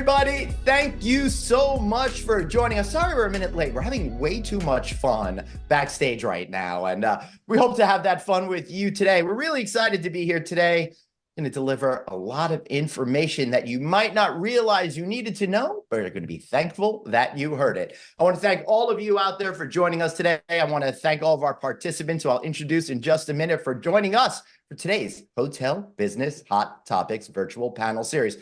everybody. Thank you so much for joining us. Sorry we're a minute late. We're having way too much fun backstage right now, and we hope to have that fun with you today. We're really excited to be here today. Going to deliver a lot of information that you might not realize you needed to know, but you're going to be thankful that you heard it. I want to thank all of you out there for joining us today. I want to thank all of our participants, who I'll introduce in just a minute, for joining us for today's Hotel Business Hot Topics virtual panel series.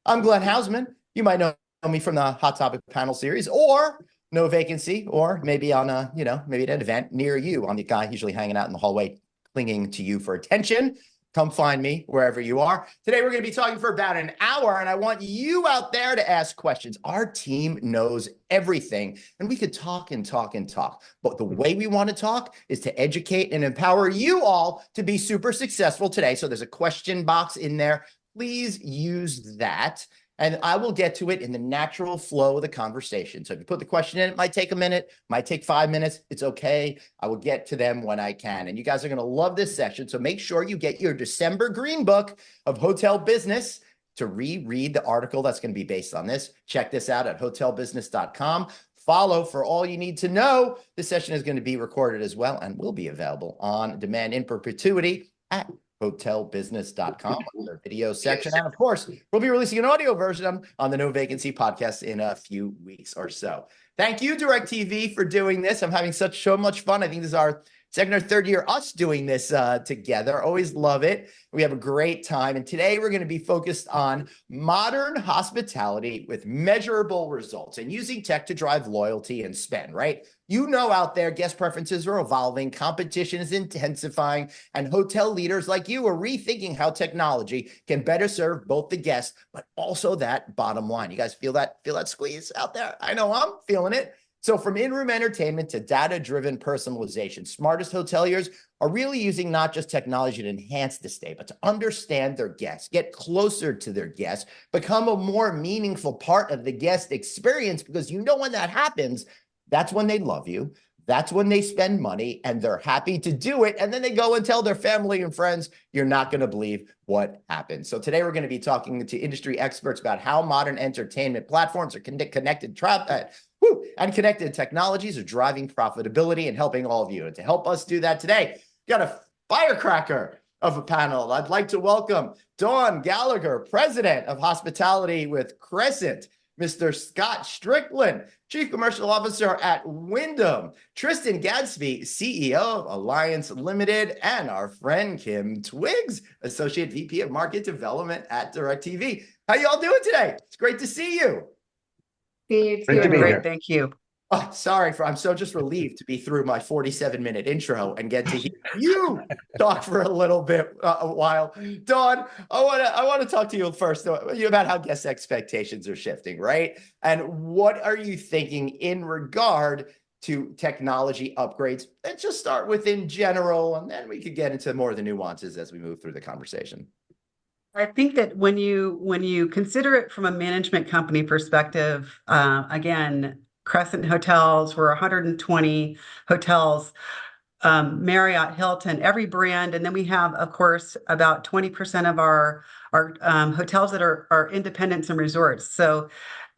I'm Glenn Haussman. You might know me from the Hot Topic panel series, or know Vacancy, or maybe on a, maybe at an event near you. I'm the guy usually hanging out in the hallway, clinging to you for attention. Come find me wherever you are. Today, we're going to be talking for about an hour, and I want you out there to ask questions. Our team knows everything, and we could talk and talk and talk. But the way we want to talk is to educate and empower you all to be super successful today. So there's a question box in there. Please use that, and I will get to it in the natural flow of the conversation. So if you put the question in, it might take a minute, might take 5 minutes. It's okay. I will get to them when I can. And you guys are going to love this session. So make sure you get your December Green Book of Hotel Business to reread the article that's going to be based on this. Check this out at hotelbusiness.com. Follow for all you need to know. This session is going to be recorded as well and will be available on demand in perpetuity at hotelbusiness.com, the video section. And of course, we'll be releasing an audio version on the No Vacancy podcast in a few weeks or so. Thank you, DirecTV, for doing this. I'm having so much fun. I think this is our second or third year us doing this together. Always love it. We have a great time. And today we're going to be focused on modern hospitality with measurable results and using tech to drive loyalty and spend, right? You know, out there, guest preferences are evolving, competition is intensifying, and hotel leaders like you are rethinking how technology can better serve both the guests, but also that bottom line. You guys feel that squeeze out there? I know I'm feeling it. So from in-room entertainment to data-driven personalization, smartest hoteliers are really using not just technology to enhance the stay, but to understand their guests, get closer to their guests, become a more meaningful part of the guest experience, because when that happens, that's when they love you. That's when they spend money and they're happy to do it. And then they go and tell their family and friends. You're not going to believe what happens. So today we're going to be talking to industry experts about how modern entertainment platforms are connected technologies are driving profitability and helping all of you. And to help us do that today, we got a firecracker of a panel. I'd like to welcome Dawn Gallagher, President of Hospitality with Crescent, Mr. Scott Strickland, Chief Commercial Officer at Wyndham, Tristan Gadsby, CEO of Alliance Limited, and our friend Kim Twiggs, Associate VP of Market Development at DirecTV. How you all doing today? It's great to see you. Great to be here. Thank you. Oh, sorry I'm so just relieved to be through my 47-minute intro and get to hear you talk for a little bit, a while. Dawn, I want to talk to you first about how guest expectations are shifting, right? And what are you thinking in regard to technology upgrades? Let's just start with in general, and then we could get into more of the nuances as we move through the conversation. I think that when you consider it from a management company perspective, again, Crescent Hotels, we're 120 hotels, Marriott, Hilton, every brand. And then we have, of course, about 20% of our hotels that are independents and resorts. So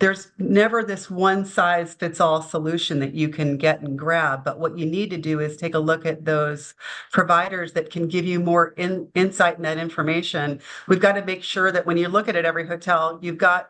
there's never this one size fits all solution that you can get and grab. But what you need to do is take a look at those providers that can give you more insight in that information. We've got to make sure that when you look at it, every hotel, you've got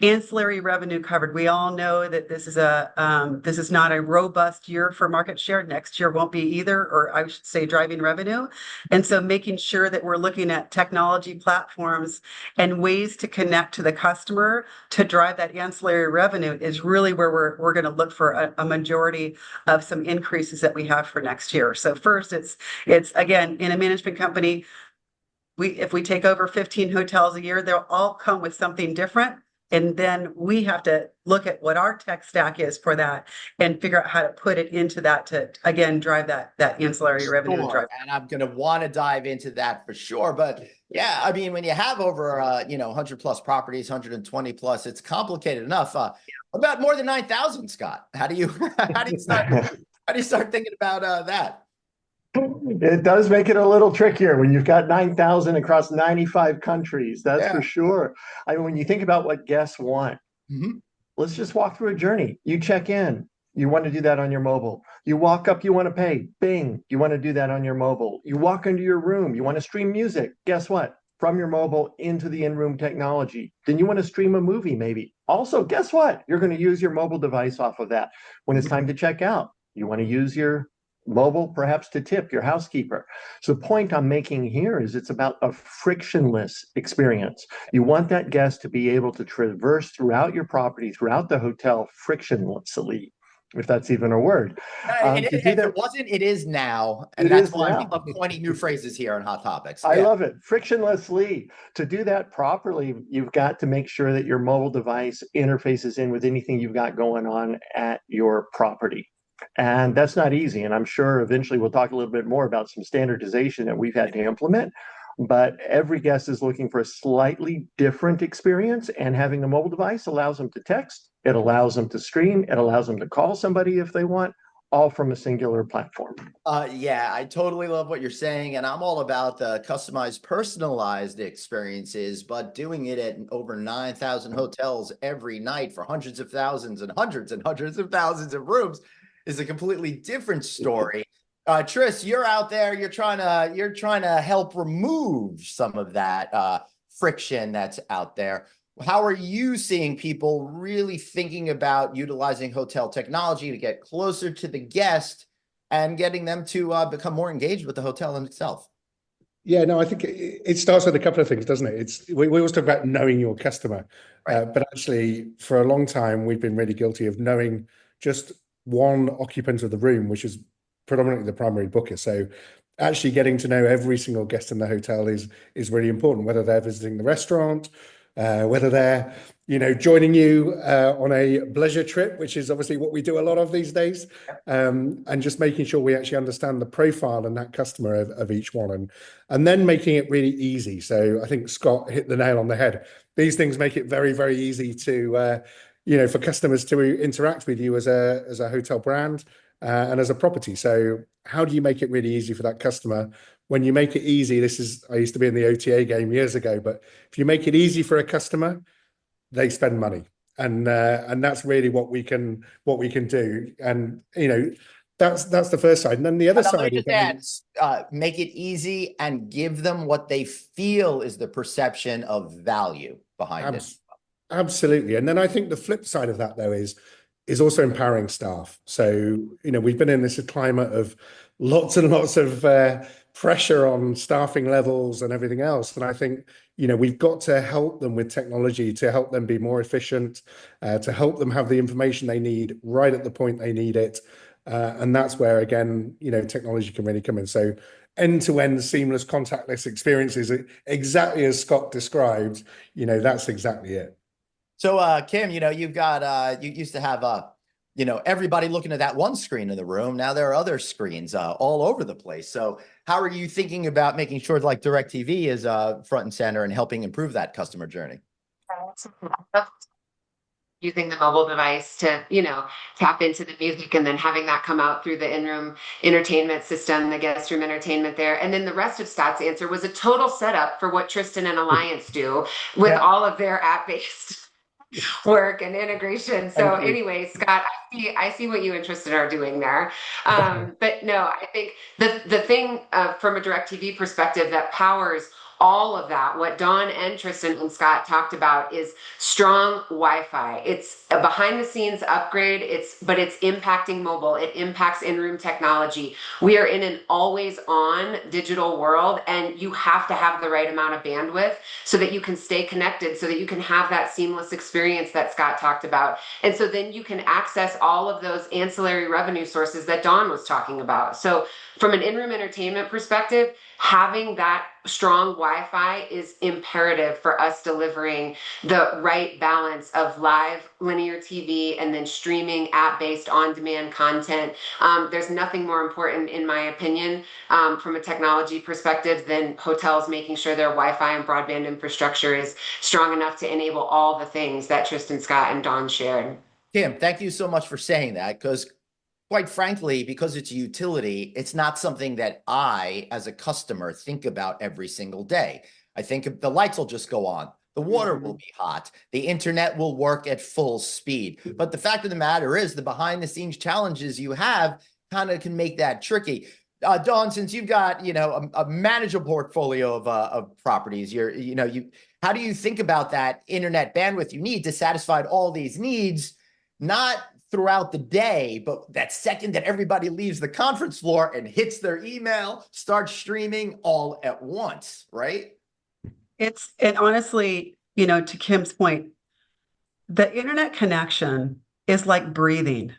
ancillary revenue covered. We all know that this is not a robust year for market share. Next year won't be either, or I should say driving revenue. And so making sure that we're looking at technology platforms and ways to connect to the customer to drive that ancillary revenue is really where we're going to look for a majority of some increases that we have for next year. So first, it's again, in a management company, if we take over 15 hotels a year, they'll all come with something different. And then we have to look at what our tech stack is for that and figure out how to put it into that to, again, drive that ancillary revenue. And I'm going to want to dive into that for sure. But yeah, I mean, when you have over, 100 plus properties, 120 plus, it's complicated enough. About more than 9,000, Scott. How do you start thinking about that? It does make it a little trickier when you've got 9,000 across 95 countries. That's for Yeah. sure. I mean, when you think about what guests want, Mhm. let's just walk through a journey. You check in, you want to do that on your mobile. You walk up, you want to pay. Bing, you want to do that on your mobile. You walk into your room, you want to stream music. Guess what? From your mobile into the in-room technology. Then you want to stream a movie, maybe. Also, guess what? You're going to use your mobile device off of that. When it's time to check out, you want to use your mobile perhaps to tip your housekeeper. So the point I'm making here is it's about a frictionless experience. You want that guest to be able to traverse throughout your property, throughout the hotel frictionlessly, if that's even a word. To do If that, it wasn't, it is now. And it that's is why we now. love coining new phrases here on Hot Topics. I Yeah. love it. Frictionlessly. To do that properly, you've got to make sure that your mobile device interfaces in with anything you've got going on at your property. And that's not easy. And I'm sure eventually we'll talk a little bit more about some standardization that we've had to implement. But every guest is looking for a slightly different experience, and having a mobile device allows them to text, it allows them to stream, it allows them to call somebody if they want, all from a singular platform. Yeah, I totally love what you're saying, and I'm all about the customized, personalized experiences, but doing it at over 9,000 hotels every night for hundreds and hundreds of thousands of rooms is a completely different story. Tris, you're out there, you're trying to help remove some of that friction that's out there. How are you seeing people really thinking about utilizing hotel technology to get closer to the guest and getting them to become more engaged with the hotel in itself? Yeah, no, I think it starts with a couple of things, doesn't it? We always talk about knowing your customer, Right. but actually, for a long time, we've been really guilty of knowing just one occupant of the room, which is predominantly the primary booker. So, actually, getting to know every single guest in the hotel is really important. Whether they're visiting the restaurant, whether they're joining you on a pleasure trip, which is obviously what we do a lot of these days, and just making sure we actually understand the profile and that customer of each one, and then making it really easy. So I think Scott hit the nail on the head. These things make it very, very easy to for customers to interact with you as a hotel brand and as a property. So how do you make it really easy for that customer? When you make it easy, I used to be in the OTA game years ago, but if you make it easy for a customer, they spend money, and that's really what we can do. And that's the first side, and then the other Let me side is just add, make it easy and give them what they feel is the perception of value behind it. Absolutely. And then I think the flip side of that, though, is also empowering staff. So, we've been in this climate of lots and lots of pressure on staffing levels and everything else. And I think, we've got to help them with technology to help them be more efficient, to help them have the information they need right at the point they need it. And that's where, again, technology can really come in. So end-to-end seamless contactless experiences, exactly as Scott described, that's exactly it. So, Kim, you've got, you used to have, everybody looking at that one screen in the room. Now there are other screens all over the place. So how are you thinking about making sure like DirecTV is front and center and helping improve that customer journey? Using the mobile device to, tap into the music and then having that come out through the in-room entertainment system, the guest room entertainment there. And then the rest of Scott's answer was a total setup for what Tristan and Alliance do with all of their app-based work and integration. So anyway, Scott, I see what you and Tristan are doing there. But no, I think the thing from a DirecTV perspective that powers all of that, what Dawn and Tristan and Scott talked about, is strong Wi-Fi. It's a behind the scenes upgrade. But it's impacting mobile. It impacts in-room technology. We are in an always on digital world, and you have to have the right amount of bandwidth so that you can stay connected, so that you can have that seamless experience that Scott talked about. And so then you can access all of those ancillary revenue sources that Dawn was talking about. So from an in-room entertainment perspective, having that strong Wi-Fi is imperative for us delivering the right balance of live linear TV and then streaming app-based on-demand content. There's nothing more important, in my opinion, from a technology perspective than hotels making sure their Wi-Fi and broadband infrastructure is strong enough to enable all the things that Tristan, Scott, and Dawn shared. Kim, thank you so much for saying that, because quite frankly, because it's a utility, it's not something that I, as a customer, think about every single day. I think the lights will just go on. The water will be hot. The internet will work at full speed. But the fact of the matter is the behind the scenes challenges you have kind of can make that tricky. Dawn, since you've got, a manageable portfolio of properties, how do you think about that internet bandwidth you need to satisfy all these needs, not throughout the day, but that second that everybody leaves the conference floor and hits their email, starts streaming all at once, right? And honestly, to Kim's point, the internet connection is like breathing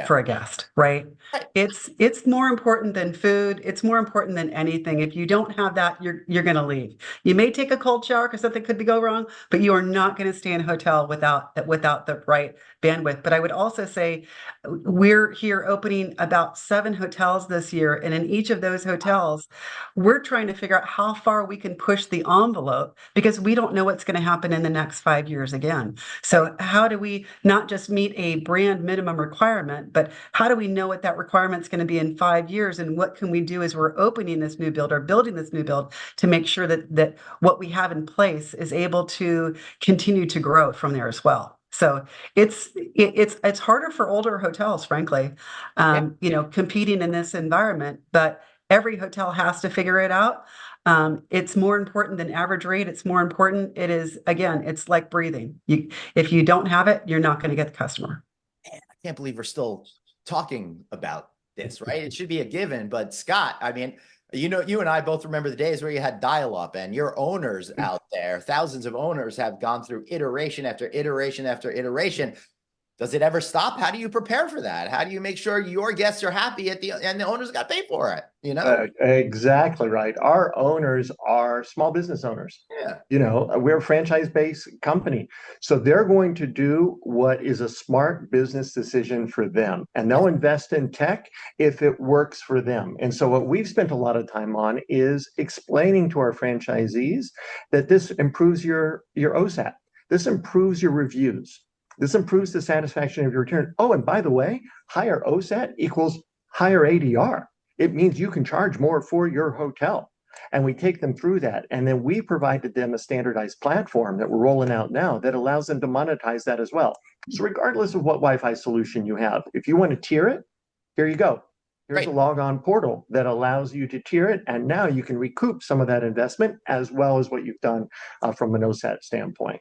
for a guest, right? It's more important than food. It's more important than anything. If you don't have that, you're going to leave. You may take a cold shower because something could go wrong, but you are not going to stay in a hotel without the right bandwidth. But I would also say we're here opening about 7 hotels this year, and in each of those hotels, we're trying to figure out how far we can push the envelope because we don't know what's going to happen in the next 5 years again. So how do we not just meet a brand minimum requirement, but how do we know what that requirement is going to be in 5 years, and what can we do as we're opening this new build or building this new build to make sure that what we have in place is able to continue to grow from there as well. So it's harder for older hotels, frankly, competing in this environment, but every hotel has to figure it out. It's more important than average rate. It's more important. It is, again, it's like breathing. If you don't have it, you're not going to get the customer. Man, I can't believe we're still talking about this, right? It should be a given, but Scott, I mean, you and I both remember the days where you had dial-up, and your owners out there, thousands of owners have gone through iteration after iteration after iteration. Does it ever stop? How do you prepare for that? How do you make sure your guests are happy and the owners got paid for it? Exactly right. Our owners are small business owners. Yeah. We're a franchise-based company. So they're going to do what is a smart business decision for them. And they'll invest in tech if it works for them. And so what we've spent a lot of time on is explaining to our franchisees that this improves your OSAT. This improves your reviews. This improves the satisfaction of your return. Oh, and by the way, higher OSAT equals higher ADR. It means you can charge more for your hotel. And we take them through that. And then we provided them a standardized platform that we're rolling out now that allows them to monetize that as well. So regardless of what Wi-Fi solution you have, if you want to tier it, here you go. Here's a log-on portal that allows you to tier it. And now you can recoup some of that investment as well as what you've done from an OSAT standpoint.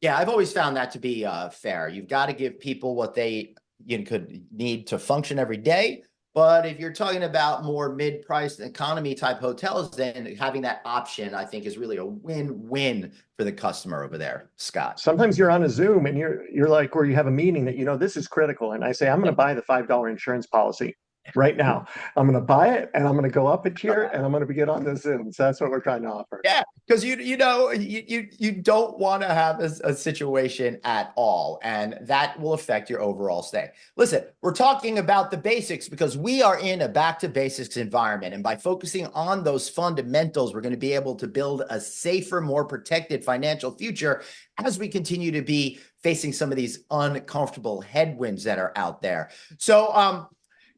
Yeah, I've always found that to be fair. You've got to give people what they could need to function every day. But if you're talking about more mid-priced economy type hotels, then having that option, I think, is really a win-win for the customer over there, Scott. Sometimes you're on a Zoom and you're like, where you have a meeting that, this is critical. And I say, I'm going to buy the $5 insurance policy right now. I'm going to buy it and I'm going to go up a tier and I'm going to get on the Zoom. So that's what we're trying to offer. Yeah, because you don't want to have a situation at all, and that will affect your overall stay. Listen, we're talking about the basics because we are in a back to basics environment, and by focusing on those fundamentals, we're going to be able to build a safer, more protected financial future as we continue to be facing some of these uncomfortable headwinds that are out there. So,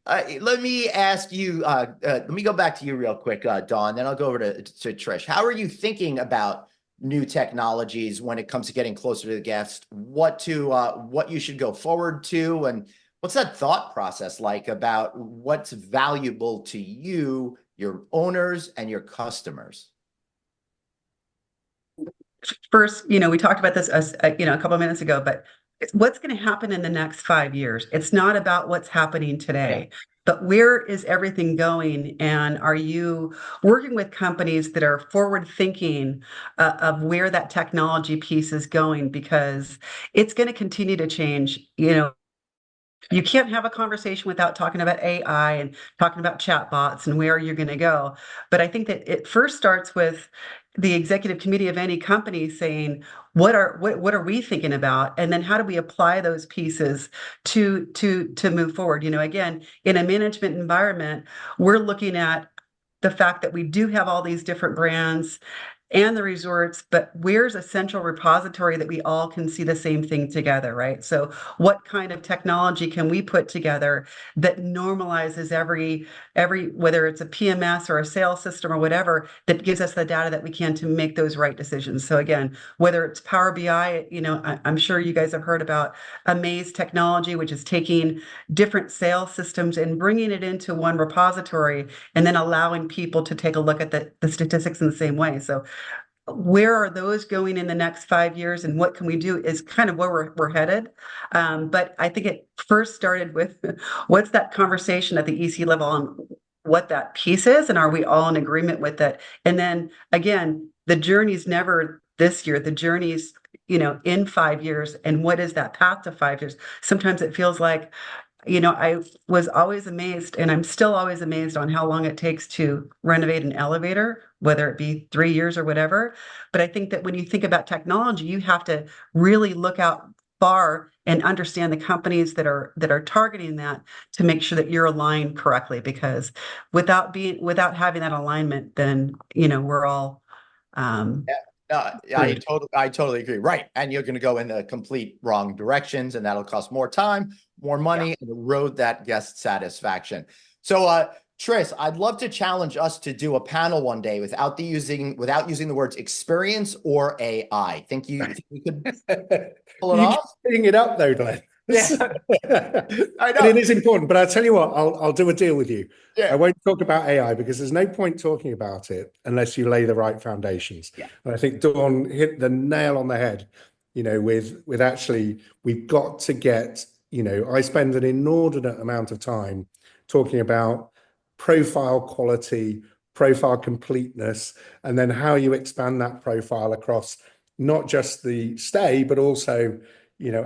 let me ask you, let me go back to you real quick, Dawn, then I'll go over to Trish. How are you thinking about new technologies when it comes to getting closer to the guest, what you should go forward to, and what's that thought process like about what's valuable to you, your owners, and your customers? First, we talked about this, a couple of minutes ago, but what's going to happen in the next 5 years? It's not about what's happening today, but where is everything going? And are you working with companies that are forward thinking of where that technology piece is going? Because it's going to continue to change. You can't have a conversation without talking about AI and talking about chatbots and where you're going to go. But I think that it first starts with the executive committee of any company saying, what are we thinking about? And then how do we apply those pieces to move forward? Again, in a management environment, we're looking at the fact that we do have all these different brands. and the resorts, but where's a central repository that we all can see the same thing together, right? So what kind of technology can we put together that normalizes every whether it's a PMS or a sales system or whatever, that gives us the data that we can to make those right decisions. So again, whether it's Power BI, I'm sure you guys have heard about Amaze technology, which is taking different sales systems and bringing it into one repository and then allowing people to take a look at the statistics in the same way. So where are those going in the next 5 years, and what can we do is kind of where we're headed. But I think it first started with what's that conversation at the EC level on what that piece is, and are we all in agreement with it? And then again, the journey's never this year, the journey's in 5 years, and what is that path to 5 years? Sometimes it feels like, I was always amazed, and I'm still always amazed on how long it takes to renovate an elevator, whether it be 3 years or whatever. But I think that when you think about technology, you have to really look out far and understand the companies that are targeting that, to make sure that you're aligned correctly. Because without having that alignment, then we're all I totally agree. Right. And you're going to go in the complete wrong directions, and that'll cost more time, more money, and erode that guest satisfaction. So, Tris, I'd love to challenge us to do a panel one day without using the words experience or AI. Think you could pull it You off? keep bringing it up though, Glenn. Yeah. I know. But it is important. But I'll tell you what, I'll do a deal with you. Yeah. I won't talk about AI because there's no point talking about it unless you lay the right foundations. Yeah. And I think Dawn hit the nail on the head, with actually, we've got to get, I spend an inordinate amount of time talking about profile quality, profile completeness, and then how you expand that profile across not just the stay, but also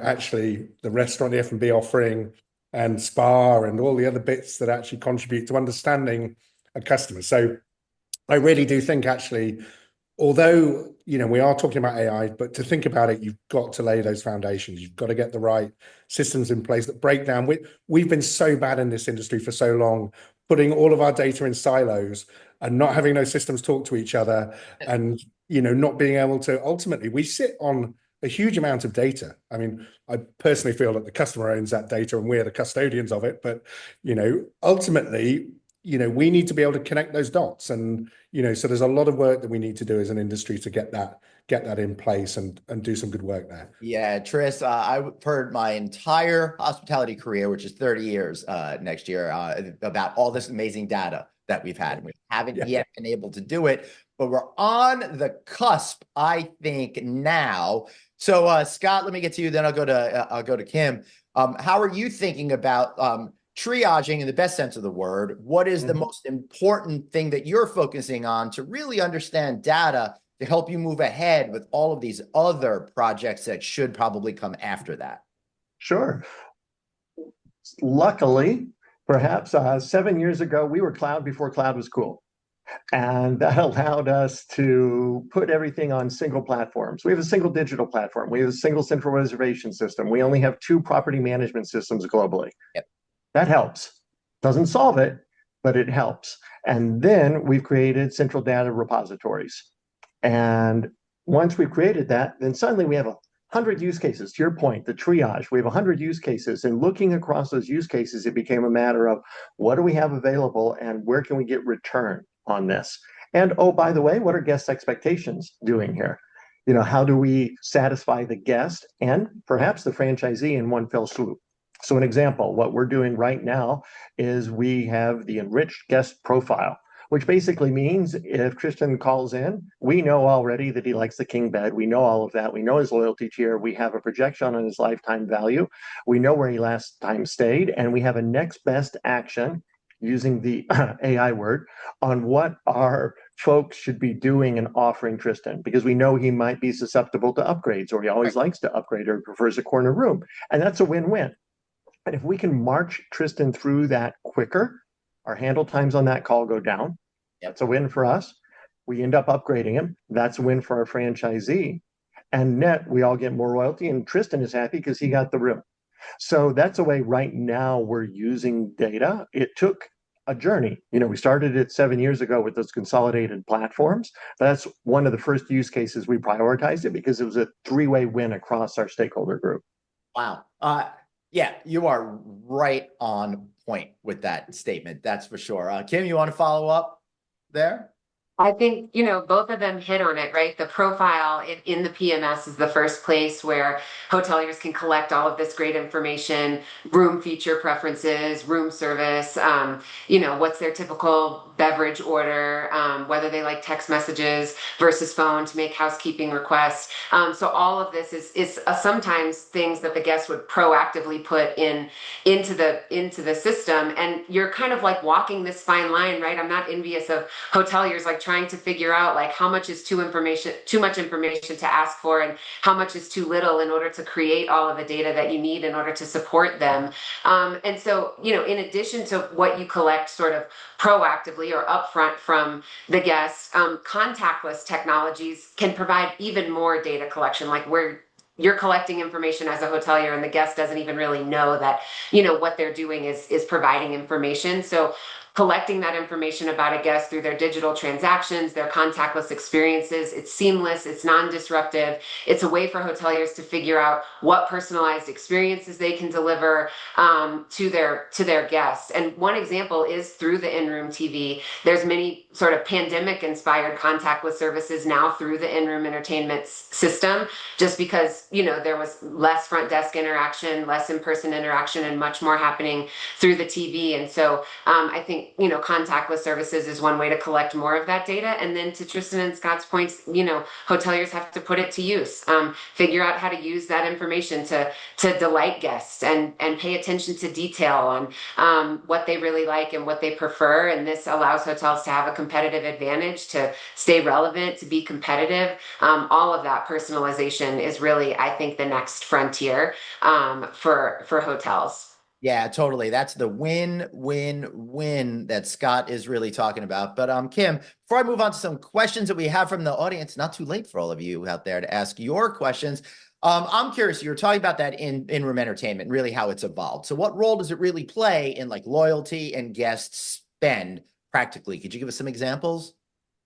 actually the restaurant, the F&B offering, and spa, and all the other bits that actually contribute to understanding a customer. So I really do think actually, although, we are talking about AI, but to think about it, you've got to lay those foundations. You've got to get the right systems in place that break down. We've been so bad in this industry for so long, putting all of our data in silos and not having those systems talk to each other, and, not being able to, ultimately, we sit on a huge amount of data. I mean, I personally feel that the customer owns that data and we're the custodians of it. But, ultimately, we need to be able to connect those dots. And, so there's a lot of work that we need to do as an industry to get that in place and do some good work there. Yeah, Tris, I've heard my entire hospitality career, which is 30 years next year, about all this amazing data that we've had. We haven't yet been able to do it, but we're on the cusp, I think, now. So, Scott, let me get to you, then I'll go to Kim. How are you thinking about triaging in the best sense of the word? What is the most important thing that you're focusing on to really understand data to help you move ahead with all of these other projects that should probably come after that? Sure. Luckily, perhaps 7 years ago, we were cloud before cloud was cool. And that allowed us to put everything on single platforms. We have a single digital platform. We have a single central reservation system. We only have 2 property management systems globally. Yep. That helps. Doesn't solve it, but it helps. And then we've created central data repositories. And once we've created that, then suddenly we have 100 use cases. To your point, the triage, we have 100 use cases. And looking across those use cases, it became a matter of what do we have available and where can we get return on this? And oh, by the way, what are guest expectations doing here? How do we satisfy the guest and perhaps the franchisee in one fell swoop? So an example, what we're doing right now is we have the enriched guest profile, which basically means if Tristan calls in, we know already that he likes the king bed. We know all of that. We know his loyalty tier. We have a projection on his lifetime value. We know where he last time stayed, and we have a next best action using the AI word on what our folks should be doing and offering Tristan, because we know he might be susceptible to upgrades, or he always likes to upgrade, or prefers a corner room. And that's a win-win. And if we can march Tristan through that quicker, our handle times on that call go down. That's a win for us. We end up upgrading him. That's a win for our franchisee. And net, we all get more royalty, and Tristan is happy because he got the room. So that's a way right now we're using data. It took a journey. We started it 7 years ago with those consolidated platforms. That's one of the first use cases we prioritized it because it was a three-way win across our stakeholder group. Wow. Yeah, you are right on point with that statement. That's for sure. Kim, you want to follow up there? I think, both of them hit on it, right? The profile in the PMS is the first place where hoteliers can collect all of this great information, room feature preferences, room service, what's their typical beverage order, whether they like text messages versus phone to make housekeeping requests. So all of this is sometimes things that the guest would proactively put into the system. And you're kind of like walking this fine line, right? I'm not envious of hoteliers like trying to figure out like how much is too much information to ask for and how much is too little in order to create all of the data that you need in order to support them. And so, in addition to what you collect sort of proactively or upfront from the guests, contactless technologies can provide even more data collection, like where you're collecting information as a hotelier and the guest doesn't even really know that, what they're doing is providing information. So collecting that information about a guest through their digital transactions, their contactless experiences, it's seamless, it's non-disruptive. It's a way for hoteliers to figure out what personalized experiences they can deliver to their guests. And one example is through the in-room TV. There's many sort of pandemic-inspired contactless services now through the in-room entertainment system, just because, there was less front desk interaction, less in-person interaction, and much more happening through the TV. And so I think, contactless services is one way to collect more of that data. And then to Tristan and Scott's points, hoteliers have to put it to use, figure out how to use that information to delight guests and pay attention to detail on what they really like and what they prefer. And this allows hotels to have a competitive advantage, to stay relevant, to be competitive. All of that personalization is really, I think, the next frontier for hotels. Yeah, totally. That's the win-win-win that Scott is really talking about. But Kim, before I move on to some questions that we have from the audience, not too late for all of you out there to ask your questions. I'm curious, you were talking about that in-room entertainment, really how it's evolved. So what role does it really play in like loyalty and guest spend practically? Could you give us some examples?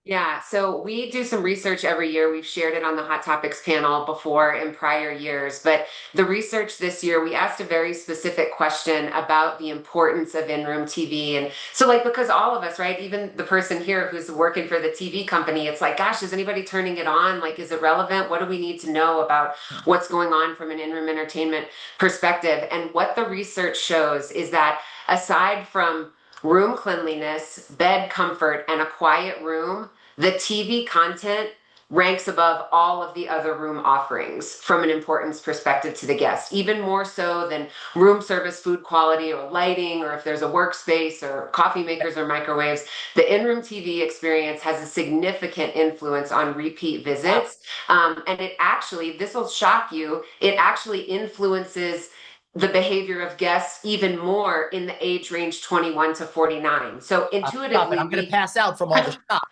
Yeah, so we do some research every year. We've shared it on the Hot Topics panel before in prior years, but the research this year, we asked a very specific question about the importance of in-room TV. And so because all of us, right, even the person here who's working for the TV company, it's like, gosh, is anybody turning it on? Like, is it relevant? What do we need to know about what's going on from an in-room entertainment perspective? And what the research shows is that aside from room cleanliness, bed comfort, and a quiet room, the TV content ranks above all of the other room offerings from an importance perspective to the guest, even more so than room service, food quality, or lighting, or if there's a workspace or coffee makers or microwaves. The in-room TV experience has a significant influence on repeat visits. And it actually, this will shock you, it actually influences the behavior of guests even more in the age range 21 to 49. So intuitively, I'm going to pass out from all the shock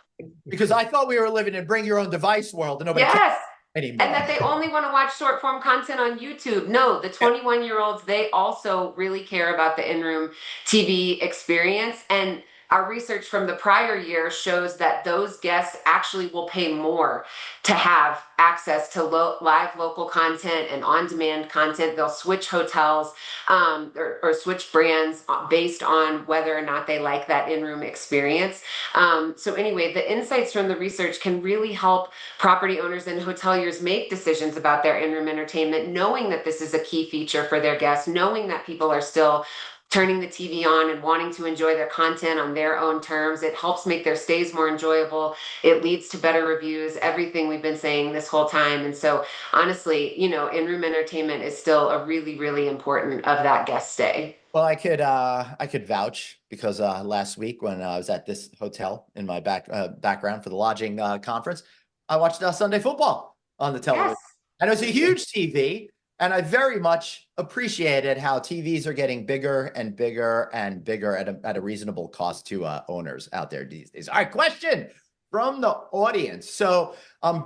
because I thought we were living in bring your own device world and nobody cares anymore. And that they only want to watch short form content on YouTube. No, the 21-year-olds, they also really care about the in-room TV experience. And our research from the prior year shows that those guests actually will pay more to have access to live local content and on-demand content. They'll switch hotels or switch brands based on whether or not they like that in-room experience. So anyway, the insights from the research can really help property owners and hoteliers make decisions about their in-room entertainment, knowing that this is a key feature for their guests, knowing that people are still turning the TV on and wanting to enjoy their content on their own terms. It helps make their stays more enjoyable. It leads to better reviews, everything we've been saying this whole time. And so honestly, in-room entertainment is still a really, really important of that guest stay. Well, I could vouch because last week when I was at this hotel in my background for the lodging conference, I watched Sunday football on the television. Yes. And it was a huge TV. And I very much appreciated how TVs are getting bigger and bigger and bigger at a reasonable cost to owners out there these days. All right, question from the audience. So,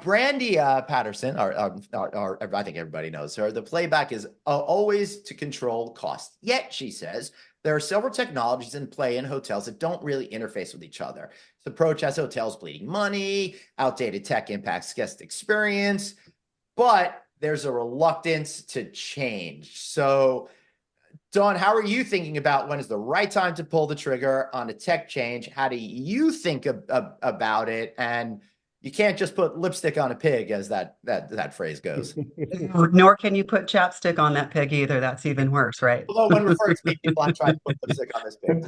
Brandy Patterson, I think everybody knows her. The playback is always to control cost. Yet, she says, there are several technologies in play in hotels that don't really interface with each other. This approach has hotels bleeding money, outdated tech impacts guest experience, but there's a reluctance to change. So, Dawn, how are you thinking about when is the right time to pull the trigger on a tech change? How do you think about it? And you can't just put lipstick on a pig, as that phrase goes. Nor can you put chapstick on that pig either. That's even worse, right? Although when referring to me, people have tried to put lipstick on this pig.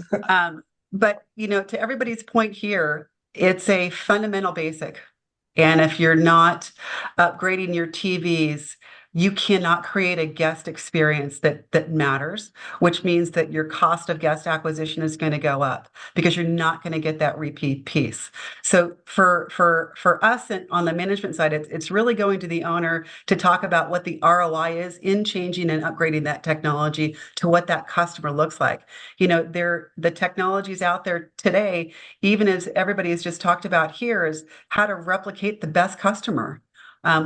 But to everybody's point here, it's a fundamental basic. And if you're not upgrading your TVs, you cannot create a guest experience that matters, which means that your cost of guest acquisition is going to go up because you're not going to get that repeat piece. So for us on the management side, it's really going to the owner to talk about what the ROI is in changing and upgrading that technology to what that customer looks like. The technologies out there today, even as everybody has just talked about here, is how to replicate the best customer.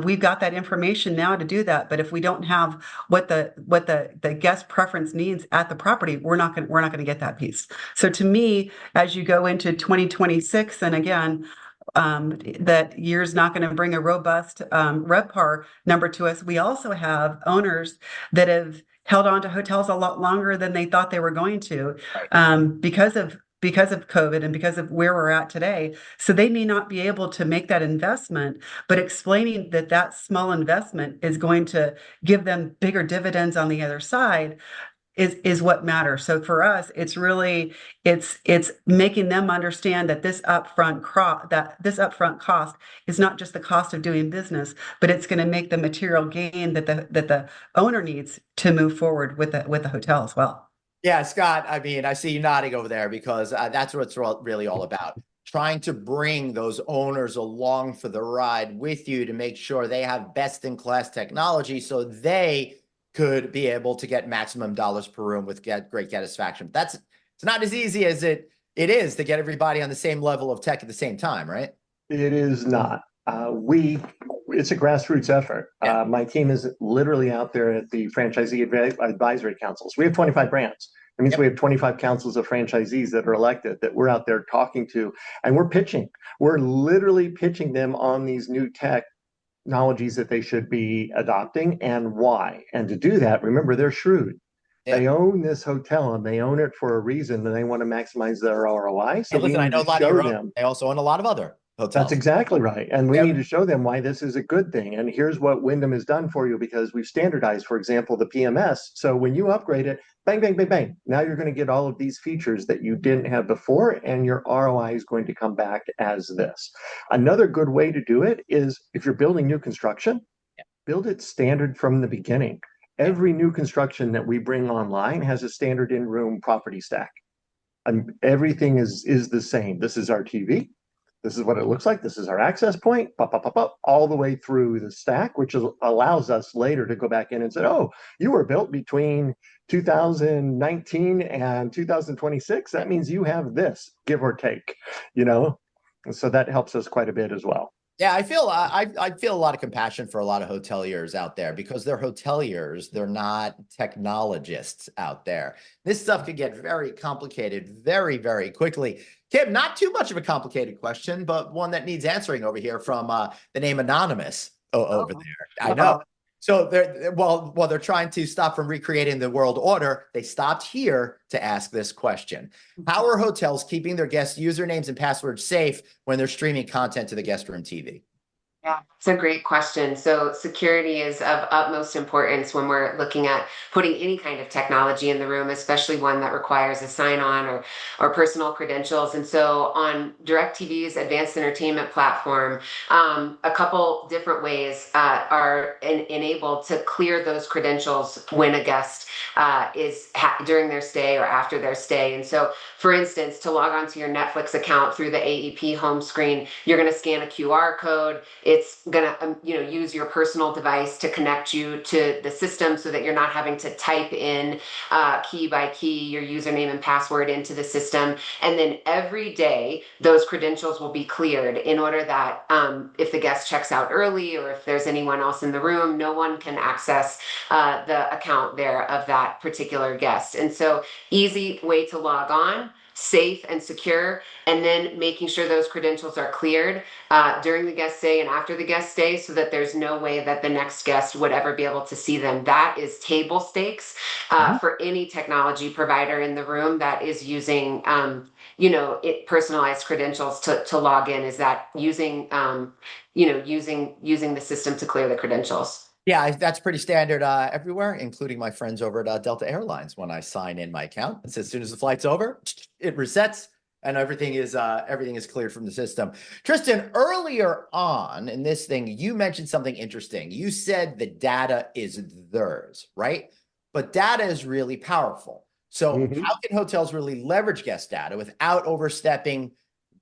We've got that information now to do that, but if we don't have what the guest preference needs at the property, we're not going to get that piece. So to me, as you go into 2026, and again, that year's not going to bring a robust RevPAR number to us. We also have owners that have held on to hotels a lot longer than they thought they were going to, because of COVID and because of where we're at today. So they may not be able to make that investment, but explaining that small investment is going to give them bigger dividends on the other side is what matters. So for us, it's really, it's making them understand that this upfront cost is not just the cost of doing business, but it's going to make the material gain that the owner needs to move forward with the hotel as well. Yeah, Scott, I mean, I see you nodding over there because that's what it's really all about. Trying to bring those owners along for the ride with you to make sure they have best-in-class technology so they could be able to get maximum dollars per room with great satisfaction. It's not as easy as it is to get everybody on the same level of tech at the same time, right? It is not. It's a grassroots effort. Yeah. My team is literally out there at the franchisee advisory councils. We have 25 brands. That means we have 25 councils of franchisees that are elected that we're out there talking to, and we're pitching. We're literally pitching them on these new technologies that they should be adopting and why. And to do that, remember, they're shrewd. Yeah. They own this hotel and they own it for a reason, and they want to maximize their ROI. So listen, I know a lot of your own. They also own a lot of other hotels. That's exactly right. And we need to show them why this is a good thing. And here's what Wyndham has done for you, because we've standardized, for example, the PMS. So when you upgrade it, bang, bang, bang, bang. Now you're going to get all of these features that you didn't have before, and your ROI is going to come back as this. Another good way to do it is if you're building new construction, build it standard from the beginning. Every new construction that we bring online has a standard in-room property stack. And everything is the same. This is our TV. This is what it looks like. This is our access point, all the way through the stack, which allows us later to go back in and say, oh, you were built between 2019 and 2026. That means you have this, give or take, So that helps us quite a bit as well. Yeah, I feel a lot of compassion for a lot of hoteliers out there because they're hoteliers. They're not technologists out there. This stuff could get very complicated very, very quickly. Kim, not too much of a complicated question, but one that needs answering over here from the name Anonymous over there. I know. So while they're trying to stop from recreating the world order, they stopped here to ask this question. How are hotels keeping their guests' usernames and passwords safe when they're streaming content to the guest room TV? Yeah, it's a great question. So security is of utmost importance when we're looking at putting any kind of technology in the room, especially one that requires a sign-on or personal credentials. And so on DirecTV's advanced entertainment platform, a couple different ways are enabled to clear those credentials when a guest during their stay or after their stay. And so, for instance, to log on to your Netflix account through the AEP home screen, you're going to scan a QR code. It's going to use your personal device to connect you to the system so that you're not having to type in key by key your username and password into the system. And then every day, those credentials will be cleared in order that if the guest checks out early or if there's anyone else in the room, no one can access the account there of that particular guest. And so easy way to log on, safe and secure, and then making sure those credentials are cleared during the guest stay and after the guest stay so that there's no way that the next guest would ever be able to see them. That is table stakes for any technology provider in the room that is using personalized credentials to log in, is that using using the system to clear the credentials. Yeah, that's pretty standard everywhere, including my friends over at Delta Airlines. When I sign in my account, it's as soon as the flight's over, it resets and everything is cleared from the system. Tristan, earlier on in this thing, you mentioned something interesting. You said the data is theirs, right? But data is really powerful. So how can hotels really leverage guest data without overstepping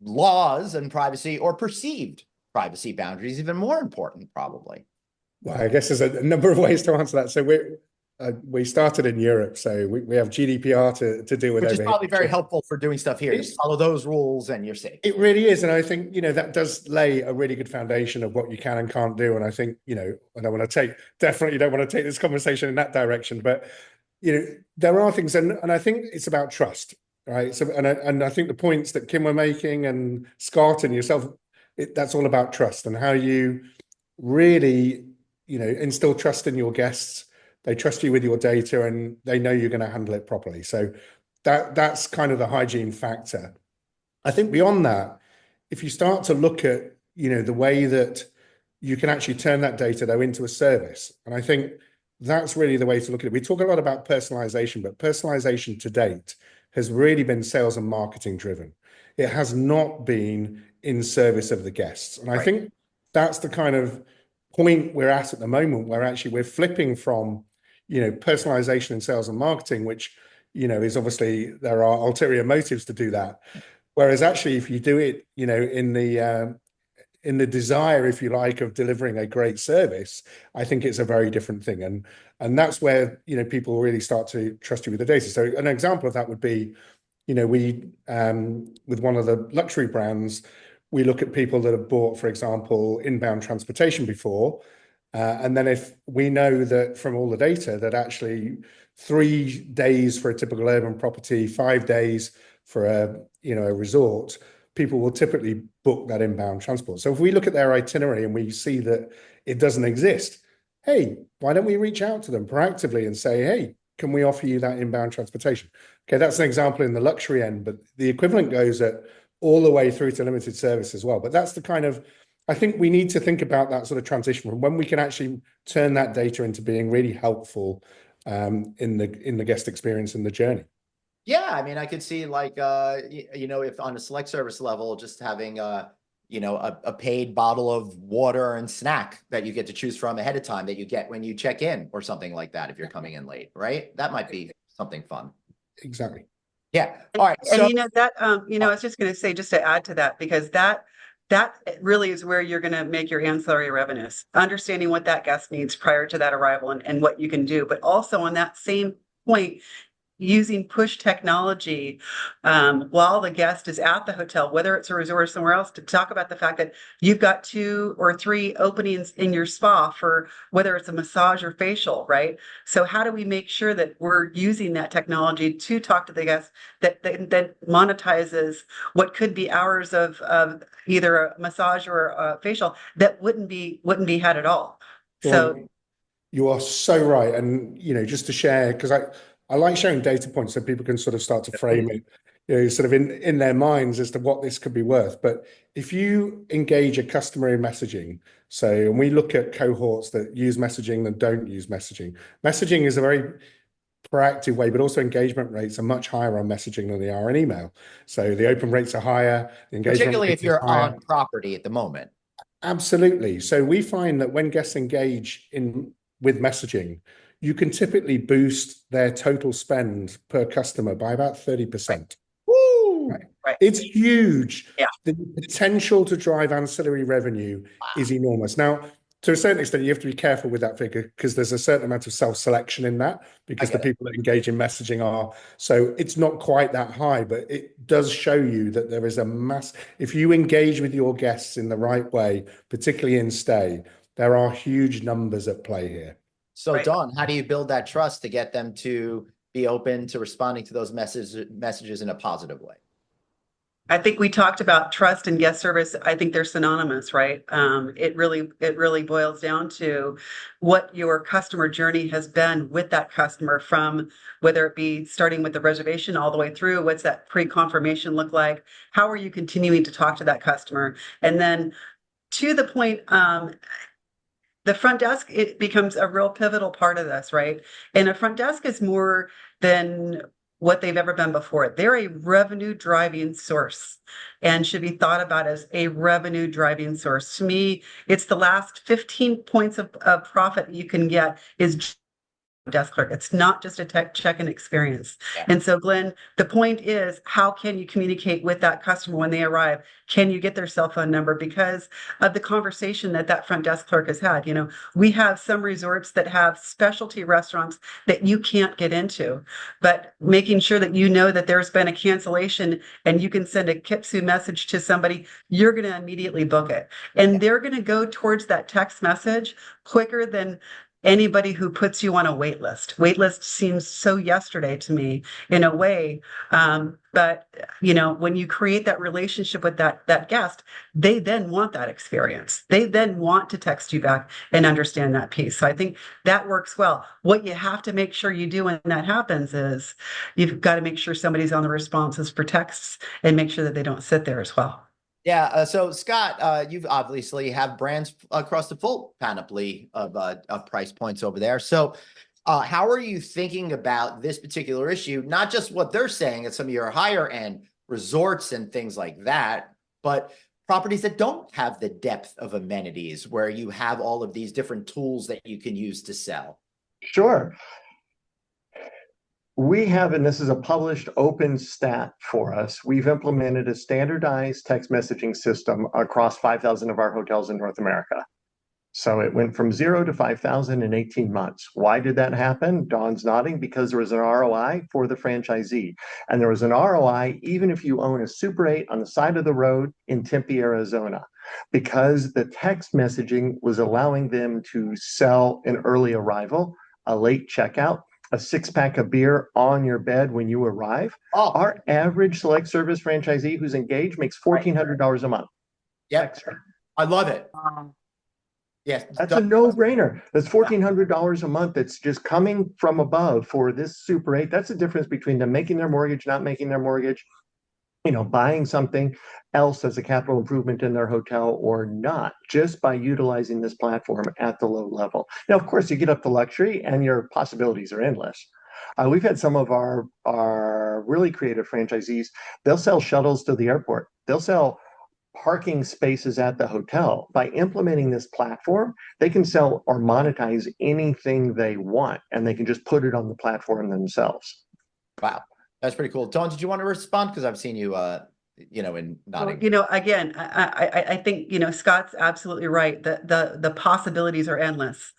laws and privacy or perceived privacy boundaries? Even more important, probably. Well, I guess there's a number of ways to answer that. So we started in Europe, so we have GDPR to deal with, which is probably very helpful for doing stuff here. Just follow those rules and you're safe. It really is, and I think that does lay a really good foundation of what you can and can't do. And I think I definitely don't want to take this conversation in that direction, but there are things, and I think it's about trust, right? So and I think the points that Kim were making and Scott and yourself, that's all about trust and how you really instill trust in your guests. They trust you with your data and they know you're going to handle it properly. So that's kind of the hygiene factor. I think beyond that, if you start to look at, the way that you can actually turn that data though into a service, and I think that's really the way to look at it. We talk a lot about personalization, but personalization to date has really been sales and marketing driven. It has not been in service of the guests. And I think that's the kind of point we're at the moment, where actually we're flipping from personalization in sales and marketing, which is obviously there are ulterior motives to do that, whereas actually if you do it in the desire, if you like, of delivering a great service, I think it's a very different thing, and that's where people really start to trust you with the data. So an example of that would be we with one of the luxury brands, we look at people that have bought, for example, inbound transportation before. And then if we know that from all the data that actually 3 days for a typical urban property, 5 days for a resort, people will typically book that inbound transport. So if we look at their itinerary and we see that it doesn't exist, hey, why don't we reach out to them proactively and say, hey, can we offer you that inbound transportation? Okay, that's an example in the luxury end, but the equivalent goes at all the way through to limited service as well. But that's the kind of, I think we need to think about that sort of transition from when we can actually turn that data into being really helpful in the guest experience and the journey. Yeah, I mean, I could see like if on a select service level, just having a paid bottle of water and snack that you get to choose from ahead of time that you get when you check in or something like that if you're coming in late, right? That might be something fun. Exactly. Yeah. All right. So, I was just going to say, just to add to that, because that really is where you're going to make your ancillary revenues, understanding what that guest needs prior to that arrival and what you can do. But also on that same point, using push technology while the guest is at the hotel, whether it's a resort or somewhere else, to talk about the fact that you've got 2 or 3 openings in your spa for whether it's a massage or facial, right? So how do we make sure that we're using that technology to talk to the guest that monetizes what could be hours of either a massage or a facial that wouldn't be had at all? Well, So you are so right. And just to share, because I like sharing data points so people can sort of start to frame it, sort of in their minds as to what this could be worth. But if you engage a customer in messaging, and we look at cohorts that use messaging and don't use messaging. Messaging is a very proactive way, but also engagement rates are much higher on messaging than they are in email. So the open rates are higher, engagement particularly if you're higher. on property at the moment. Absolutely. So we find that when guests engage with messaging, you can typically boost their total spend per customer by about 30%. Woo! Right. It's huge. Yeah. The potential to drive ancillary revenue is enormous. Now, to a certain extent, you have to be careful with that figure because there's a certain amount of self-selection in that because the people that engage in messaging are. So it's not quite that high, but it does show you that there is a mass. If you engage with your guests in the right way, particularly in stay, there are huge numbers at play here. So, Right. Dawn, how do you build that trust to get them to be open to responding to those messages in a positive way? I think we talked about trust and guest service. I think they're synonymous, right? It really boils down to what your customer journey has been with that customer, from whether it be starting with the reservation all the way through. What's that pre-confirmation look like? How are you continuing to talk to that customer? And then to the point, the front desk, it becomes a real pivotal part of this, right? And a front desk is more than what they've ever been before. They're a revenue driving source and should be thought about as a revenue driving source. To me, it's the last 15 points of profit you can get is desk clerk. It's not just a tech check-in experience. Yeah. And so, Glenn, the point is, how can you communicate with that customer when they arrive? Can you get their cell phone number? Because of the conversation that front desk clerk has had. You know, we have some resorts that have specialty restaurants that you can't get into, but making sure that you know that there's been a cancellation and you can send a Kipsu message to somebody, you're going to immediately book it. And they're going to go towards that text message quicker than anybody who puts you on a wait list. Wait list seems so yesterday to me in a way. But you know, when you create that relationship with that guest, they then want that experience. They then want to text you back and understand that piece. So I think that works well. What you have to make sure you do when that happens is you've got to make sure somebody's on the responses for texts and make sure that they don't sit there as well. Yeah. So, Scott, you've obviously have brands across the full panoply of price points over there. So, how are you thinking about this particular issue? Not just what they're saying at some of your higher end resorts and things like that, but properties that don't have the depth of amenities where you have all of these different tools that you can use to sell. Sure. We have, and this is a published open stat for us, we've implemented a standardized text messaging system across 5,000 of our hotels in North America. So it went from 0 to 5,000 in 18 months. Why did that happen? Dawn's nodding, because there was an ROI for the franchisee. And there was an ROI even if you own a Super 8 on the side of the road in Tempe, Arizona, because the text messaging was allowing them to sell an early arrival, a late checkout, a 6-pack of beer on your bed when you arrive. Oh, Our average select service franchisee who's engaged makes $1,400 a month. yeah, Extra. I love it. Yes, That's a no-brainer. That's $1,400 a month that's just coming from above for this Super 8. That's the difference between them making their mortgage, not making their mortgage, you know, buying something else as a capital improvement in their hotel or not, just by utilizing this platform at the low level. Now, of course, you get up to luxury and your possibilities are endless. We've had some of our really creative franchisees, they'll sell shuttles to the airport. They'll sell parking spaces at the hotel. By implementing this platform, they can sell or monetize anything they want, and they can just put it on the platform themselves. Wow, that's pretty cool. Dawn, did you want to respond? Because I've seen you, you know, in nodding. Well, you know, again, I think, you know, Scott's absolutely right. The possibilities are endless.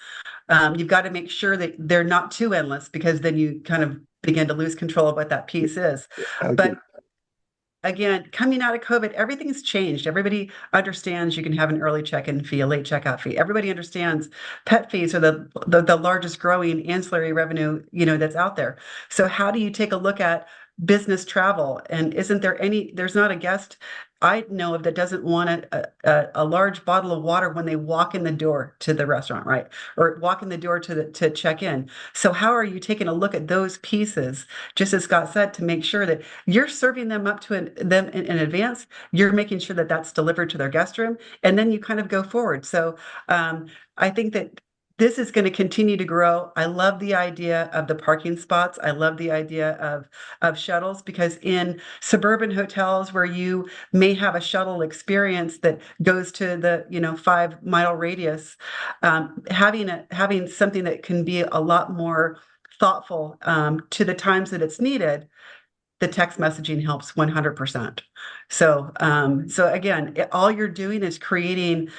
You've got to make sure that they're not too endless, because then you kind of begin to lose control of what that piece is. Okay. But again, coming out of COVID, everything's changed. Everybody understands you can have an early check-in fee, a late checkout fee. Everybody understands pet fees are the largest growing ancillary revenue, you know, that's out there. So how do you take a look at business travel? And isn't there there's not a guest I know of that doesn't want a large bottle of water when they walk in the door to the restaurant, right? Or walk in the door to check in. So how are you taking a look at those pieces, just as Scott said, to make sure that you're serving them up to them in advance, you're making sure that that's delivered to their guest room, and then you kind of go forward. So I think that this is going to continue to grow. I love the idea of the parking spots. I love the idea of shuttles, because in suburban hotels where you may have a shuttle experience that goes to the 5-mile radius, having something that can be a lot more thoughtful to the times that it's needed, the text messaging helps 100%. So again, all you're doing is creating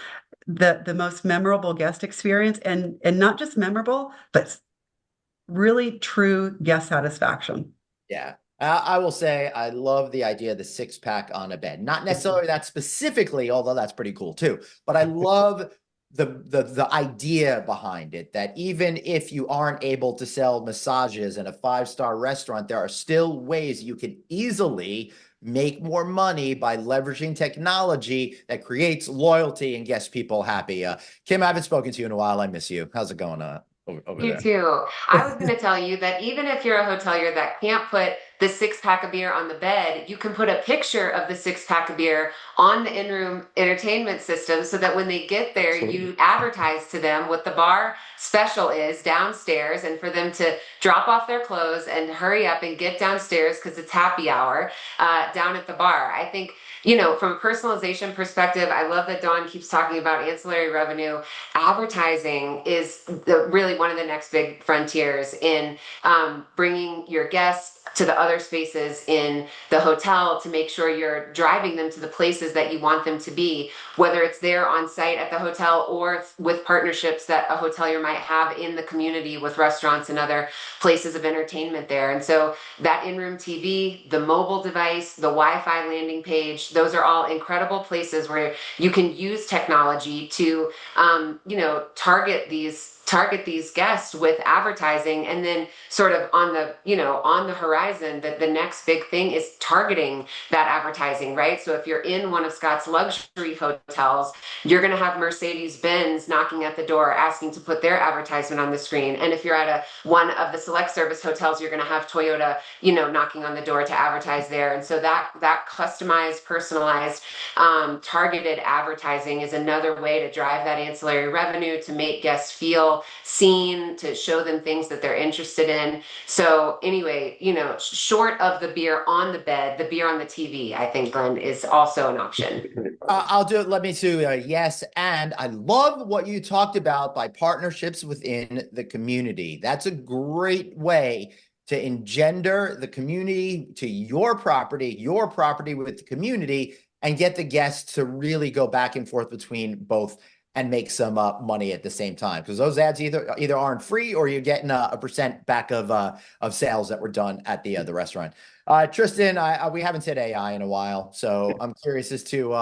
the most memorable guest experience, and not just memorable, but really true guest satisfaction. Yeah. I will say I love the idea of the 6-pack on a bed. Not necessarily that specifically, although that's pretty cool too. But I love the idea behind it, that even if you aren't able to sell massages in a 5-star restaurant, there are still ways you can easily make more money by leveraging technology that creates loyalty and gets people happy. Kim, I haven't spoken to you in a while. I miss you. How's it going over You there? too. I was going to tell you that even if you're a hotelier that can't put the 6-pack of beer on the bed, you can put a picture of the 6-pack of beer on the in-room entertainment system, so that when they get there, you advertise to them what the bar special is downstairs, and for them to drop off their clothes and hurry up and get downstairs because it's happy hour down at the bar. I think, from a personalization perspective, I love that Dawn keeps talking about ancillary revenue. Advertising is really one of the next big frontiers in bringing your guests to the other spaces in the hotel, to make sure you're driving them to the places that you want them to be, whether it's there on site at the hotel or with partnerships that a hotelier might have in the community with restaurants and other places of entertainment there. And so that in-room TV, the mobile device, the Wi-Fi landing page, those are all incredible places where you can use technology to target these guests with advertising. And then sort of on the horizon, that the next big thing is targeting that advertising, right? So if you're in one of Scott's luxury hotels, you're going to have Mercedes-Benz knocking at the door asking to put their advertisement on the screen. And if you're at one of the select service hotels, you're going to have Toyota, knocking on the door to advertise there. And so that customized, personalized, targeted advertising is another way to drive that ancillary revenue, to make guests feel seen, to show them things that they're interested in. So anyway, short of the beer on the bed, the beer on the TV, I think, Glenn, is also an option. I'll do it. Let me do yes. And I love what you talked about by partnerships within the community. That's a great way to engender the community to your property with the community, and get the guests to really go back and forth between both and make some money at the same time, because those ads either aren't free, or you're getting a percent back of sales that were done at the restaurant. Tristan, we haven't said AI in a while, so I'm curious as to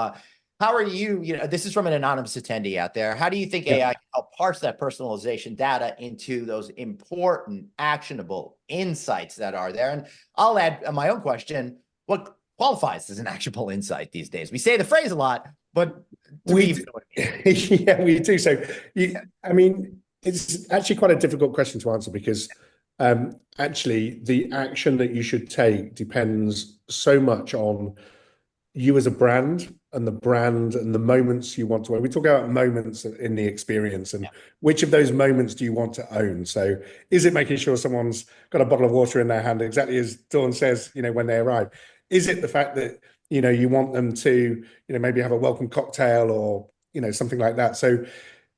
how are you? This is from an anonymous attendee out there. How do you think AI can help parse that personalization data into those important, actionable insights that are there? And I'll add my own question: what qualifies as an actionable insight these days? We say the phrase a lot, but we do. So, it's actually quite a difficult question to answer, because actually the action that you should take depends so much on you as a brand and the moments you want to own. We talk about moments in the experience, and which of those moments do you want to own? So is it making sure someone's got a bottle of water in their hand, exactly as Dawn says, when they arrive? Is it the fact that, you want them to, maybe have a welcome cocktail or, something like that? So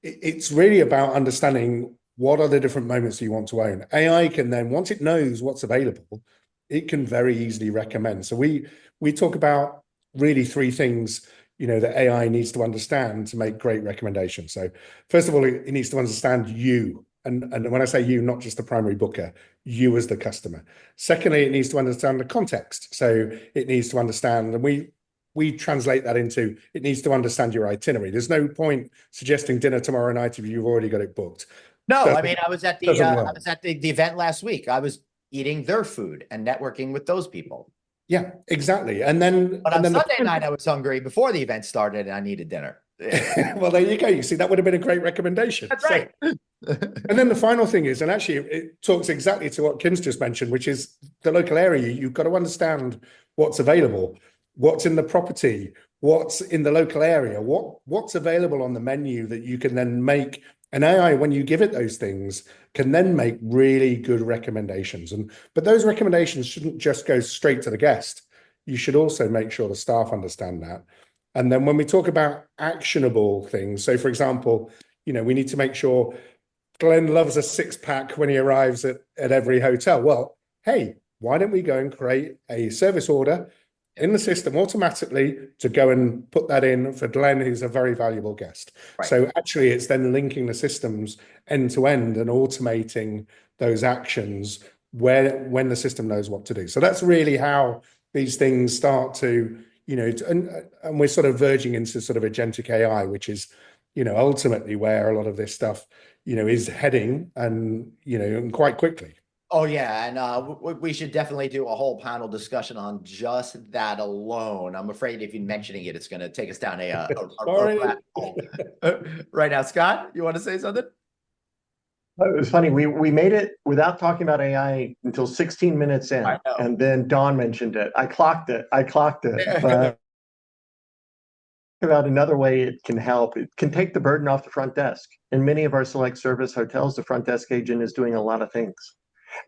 it's really about understanding what are the different moments you want to own. AI can then, once it knows what's available, it can very easily recommend. So we talk about really 3 things, that AI needs to understand to make great recommendations. So first of all, it needs to understand you. And when I say you, not just the primary booker, you as the customer. Secondly, it needs to understand the context. So it needs to understand, and we translate that into, it needs to understand your itinerary. There's no point suggesting dinner tomorrow night if you've already got it booked. No, I was at the event last week. I was eating their food and networking with those people. Yeah, exactly. But on Sunday night, I was hungry before the event started and I needed dinner. Well, there you go. You see, that would have been a great recommendation. That's right. And then the final thing is, and actually it talks exactly to what Kim's just mentioned, which is the local area. You've got to understand what's available, what's in the property, what's in the local area, what's available on the menu that you can then make And AI, when you give it those things, can then make really good recommendations. But those recommendations shouldn't just go straight to the guest. You should also make sure the staff understand that. And then when we talk about actionable things, so for example, we need to make sure Glenn loves a 6-pack when he arrives at every hotel. Well, hey, why don't we go and create a service order in the system automatically to go and put that in for Glenn, who's a very valuable guest. Right. So actually it's then linking the systems end to end and automating those actions when the system knows what to do. So that's really how these things start to, and we're sort of verging into sort of agentic AI, which is, ultimately where a lot of this stuff, is heading and quite quickly. Oh yeah, and we should definitely do a whole panel discussion on just that alone. I'm afraid if you're mentioning it, it's going to take us down a rabbit hole. Right now, Scott, you want to say something? It was funny. We made it without talking about AI until 16 minutes in, and then Dawn mentioned it. I clocked it. But about another way it can help. It can take the burden off the front desk. In many of our select service hotels, the front desk agent is doing a lot of things.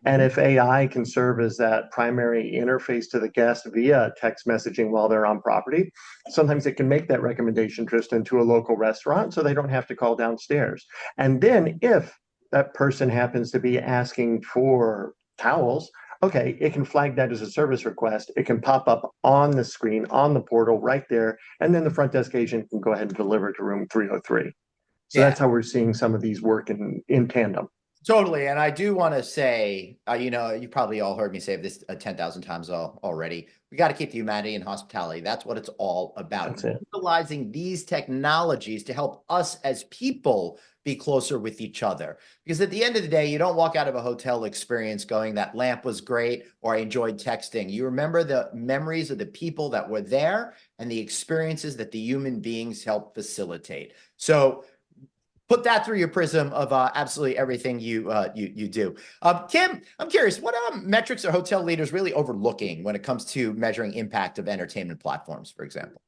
And if AI can serve as that primary interface to the guest via text messaging while they're on property, sometimes it can make that recommendation, Tristan, to a local restaurant so they don't have to call downstairs. And then if that person happens to be asking for towels, okay, it can flag that as a service request. It can pop up on the screen, on the portal right there. And then the front desk agent can go ahead and deliver to room 303. So that's how we're seeing some of these work in tandem. Totally. And I do want to say, you probably all heard me say this 10,000 times already. We got to keep the humanity in hospitality. That's what it's all about. Utilizing these technologies to help us as people be closer with each other. Because at the end of the day, you don't walk out of a hotel experience going, that lamp was great, or I enjoyed texting. You remember the memories of the people that were there and the experiences that the human beings helped facilitate. So put that through your prism of absolutely everything you do. Kim, I'm curious, what metrics are hotel leaders really overlooking when it comes to measuring impact of entertainment platforms, for example?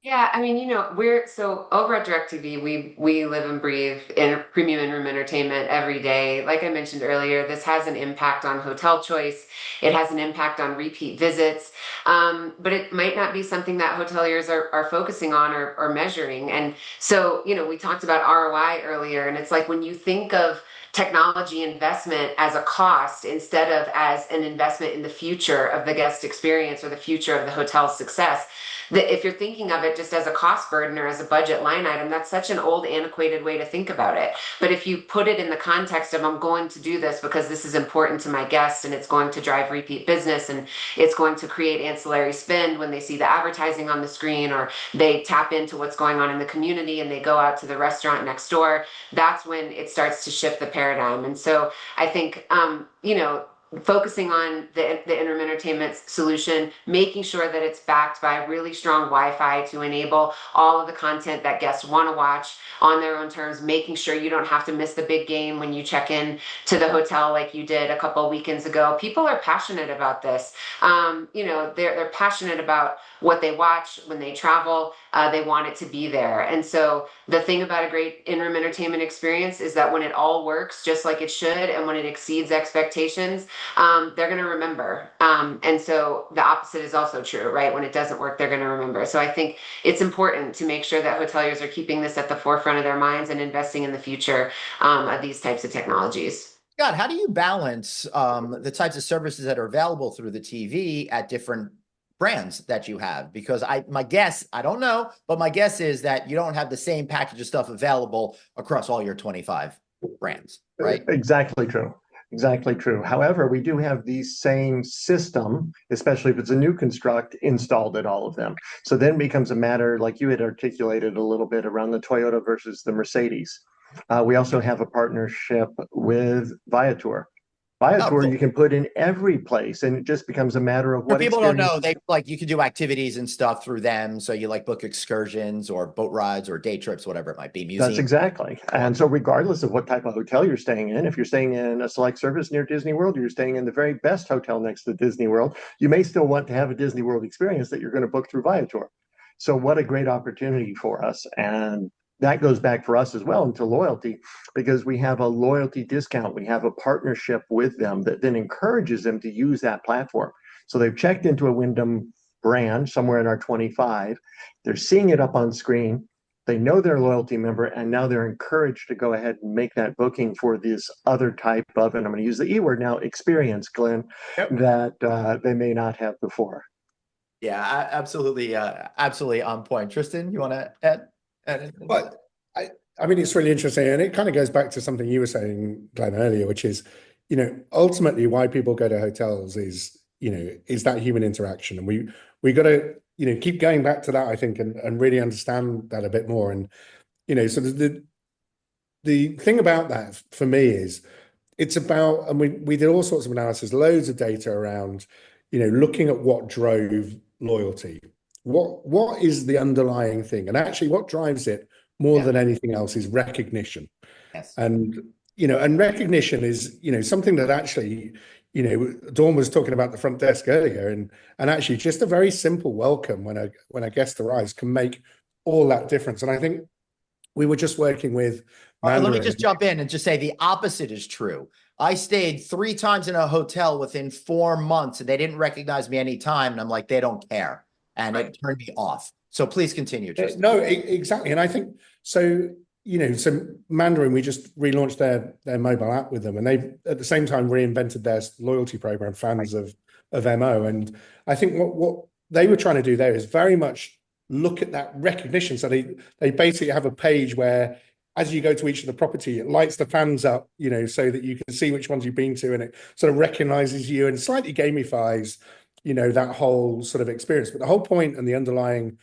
Yeah, I mean, we're so over at DirecTV, we live and breathe in premium in-room entertainment every day. Like I mentioned earlier, this has an impact on hotel choice. It has an impact on repeat visits, but it might not be something that hoteliers are focusing on or measuring. And so, we talked about ROI earlier, and it's like when you think of technology investment as a cost instead of as an investment in the future of the guest experience or the future of the hotel's success, that if you're thinking of it just as a cost burden or as a budget line item, that's such an old, antiquated way to think about it. But if you put it in the context of, I'm going to do this because this is important to my guests and it's going to drive repeat business and it's going to create ancillary spend when they see the advertising on the screen or they tap into what's going on in the community and they go out to the restaurant next door, that's when it starts to shift the paradigm. And so I think, focusing on the in-room entertainment solution, making sure that it's backed by really strong Wi-Fi to enable all of the content that guests want to watch on their own terms, making sure you don't have to miss the big game when you check in to the hotel like you did a couple of weekends ago. People are passionate about this. They're passionate about what they watch when they travel. They want it to be there. And so the thing about a great in-room entertainment experience is that when it all works just like it should and when it exceeds expectations, they're going to remember. And so the opposite is also true, right? When it doesn't work, they're going to remember. So I think it's important to make sure that hoteliers are keeping this at the forefront of their minds and investing in the future of these types of technologies. Scott, how do you balance the types of services that are available through the TV at different brands that you have? Because my guess, I don't know, but my guess is that you don't have the same package of stuff available across all your 25 brands, right? Exactly true. Exactly true. However, we do have the same system, especially if it's a new construct, installed at all of them. So then it becomes a matter, like you had articulated a little bit, around the Toyota versus the Mercedes. We also have a partnership with Viator. Viator, you can put in every place, and it just becomes a matter of what people don't know. They you could do activities and stuff through them. So you book excursions or boat rides or day trips, whatever it might be. Museums. That's exactly. And so regardless of what type of hotel you're staying in, if you're staying in a select service near Disney World, or you're staying in the very best hotel next to Disney World, you may still want to have a Disney World experience that you're going to book through Viator. So what a great opportunity for us. And that goes back for us as well into loyalty, because we have a loyalty discount. We have a partnership with them that then encourages them to use that platform. So they've checked into a Wyndham brand somewhere in our 25. They're seeing it up on screen. They know they're a loyalty member, and now they're encouraged to go ahead and make that booking for this other type of, and I'm going to use the E word now, experience, Glenn, Yep. that they may not have before. Yeah, absolutely, absolutely on point. Tristan, you want to add? But I mean, it's really interesting, and it kind of goes back to something you were saying, Glenn, earlier, which is, ultimately why people go to hotels is that human interaction, and we got to keep going back to that, I think, and really understand that a bit more. And so the thing about that for me is it's about, and we did all sorts of analysis, loads of data around looking at what drove loyalty, what is the underlying thing, and actually what drives it more than anything else is recognition. Yes. And and recognition is something that actually Dawn was talking about the front desk earlier, and actually just a very simple welcome when a guest arrives can make all that difference. And I think we were just working with Let me Mandarin. just jump in and just say the opposite is true. I stayed 3 times in a hotel within 4 months, and they didn't recognize me any time, and I'm like, they don't care, and it turned me off. So please continue, Tristan. No, exactly. And I think so. So Mandarin, we just relaunched their mobile app with them, and they at the same time reinvented their loyalty program, fans of MO. And I think what they were trying to do there is very much look at that recognition. So they basically have a page where, as you go to each of the property, it lights the fans up, so that you can see which ones you've been to, and it sort of recognizes you and slightly gamifies, that whole sort of experience. But the whole point and the underlying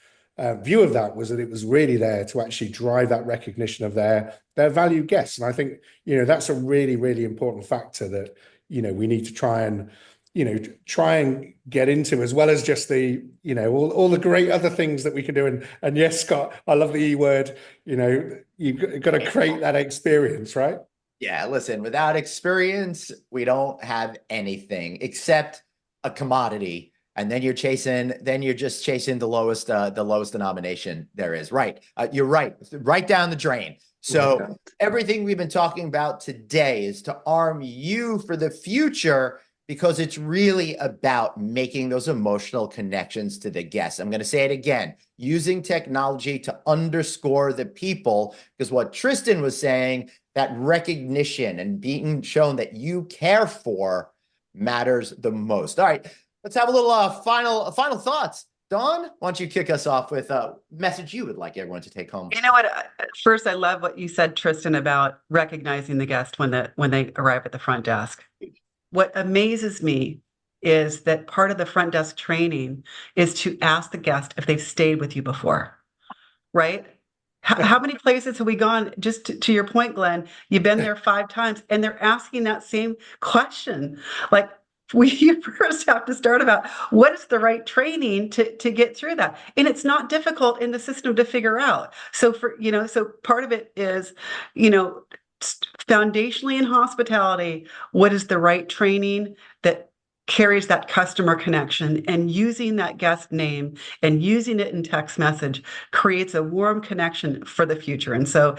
view of that was that it was really there to actually drive that recognition of their valued guests. And I think, that's a really, really important factor that, we need to try and get into, as well as just the, all the great other things that we can do. And yes, Scott, I love the E word, you've got to create that experience, right? Yeah, listen, without experience, we don't have anything except a commodity. And then you're just chasing the lowest denomination there is. Right. You're right down the drain. So everything we've been talking about today is to arm you for the future, because it's really about making those emotional connections to the guests. I'm going to say it again, using technology to underscore the people, because what Tristan was saying, that recognition and being shown that you care for matters the most. All right. Let's have a little final thoughts. Dawn, why don't you kick us off with a message you would like everyone to take home? You know what? First, I love what you said, Tristan, about recognizing the guest when they arrive at the front desk. What amazes me is that part of the front desk training is to ask the guest if they've stayed with you before, right? How many places have we gone? Just to your point, Glenn, you've been there 5 times, and they're asking that same question. Like, you first have to start about what is the right training to get through that. And it's not difficult in the system to figure out. So so part of it is, foundationally in hospitality, what is the right training that carries that customer connection, and using that guest name and using it in text message creates a warm connection for the future. And so,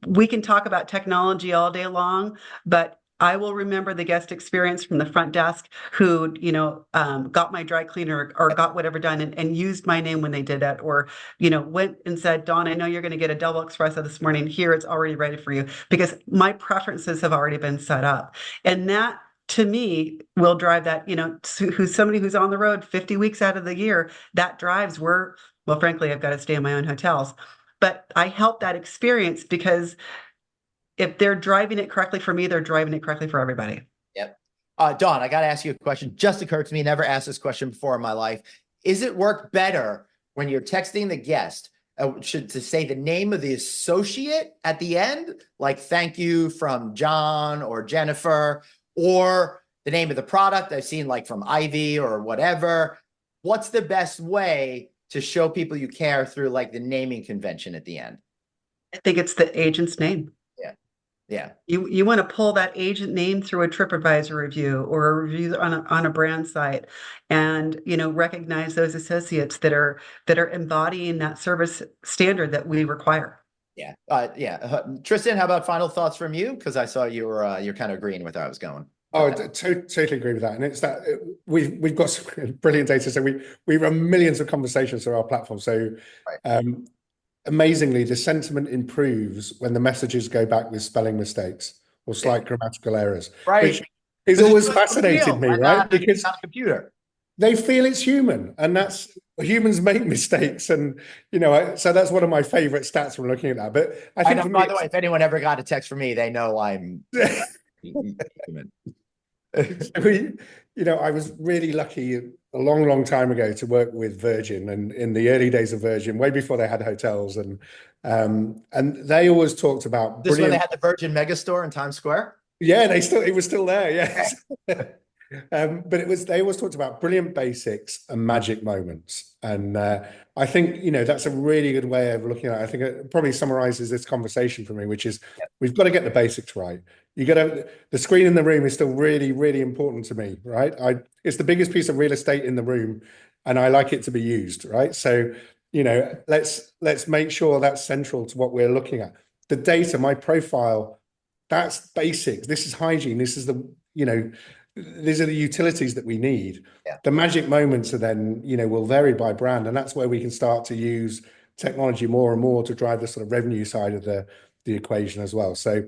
we can talk about technology all day long, but I will remember the guest experience from the front desk who, got my dry cleaner or got whatever done and used my name when they did that, or, went and said, Dawn, I know you're going to get a double espresso this morning. Here, it's already ready for you, because my preferences have already been set up. And that, to me, will drive that, who's somebody who's on the road 50 weeks out of the year, that drives well, frankly, I've got to stay in my own hotels. But I help that experience, because if they're driving it correctly for me, they're driving it correctly for everybody. Yep. Dawn, I got to ask you a question. Just occurred to me, never asked this question before in my life. Is it work better when you're texting the guest to say the name of the associate at the end, like thank you from John or Jennifer, or the name of the product I've seen, like from Ivy or whatever? What's the best way to show people you care through, like, the naming convention at the end? I think it's the agent's name. Yeah. You want to pull that agent name through a TripAdvisor review or a review on a brand site, and recognize those associates that are embodying that service standard that we require. Yeah. Tristan, how about final thoughts from you? Because I saw you're kind of agreeing with where I was going. Oh, totally agree with that. And it's that we've got some brilliant data. So we run millions of conversations through our platform. So amazingly, the sentiment improves when the messages go back with spelling mistakes or slight grammatical errors, which has always fascinated me, right? Because not a computer. They feel it's human, and that's humans make mistakes, and so that's one of my favorite stats from looking at that. But I think, know, by the way, if anyone ever got a text from me, they know I'm human. I was really lucky a long time ago to work with Virgin, and in the early days of Virgin, way before they had hotels, and they always talked about this when they had the Virgin Megastore in Times Square. Yeah, it was still there. Yes. But they always talked about brilliant basics and magic moments. And I think, that's a really good way of looking at it. I think it probably summarizes this conversation for me, which is we've got to get the basics right. The screen in the room is still really, really important to me, right? It's the biggest piece of real estate in the room, and I like it to be used, right? So, let's make sure that's central to what we're looking at. The data, my profile, that's basics. This is hygiene. This is these are the utilities that we need. The magic moments are then, will vary by brand. And that's where we can start to use technology more and more to drive the sort of revenue side of the equation as well. So,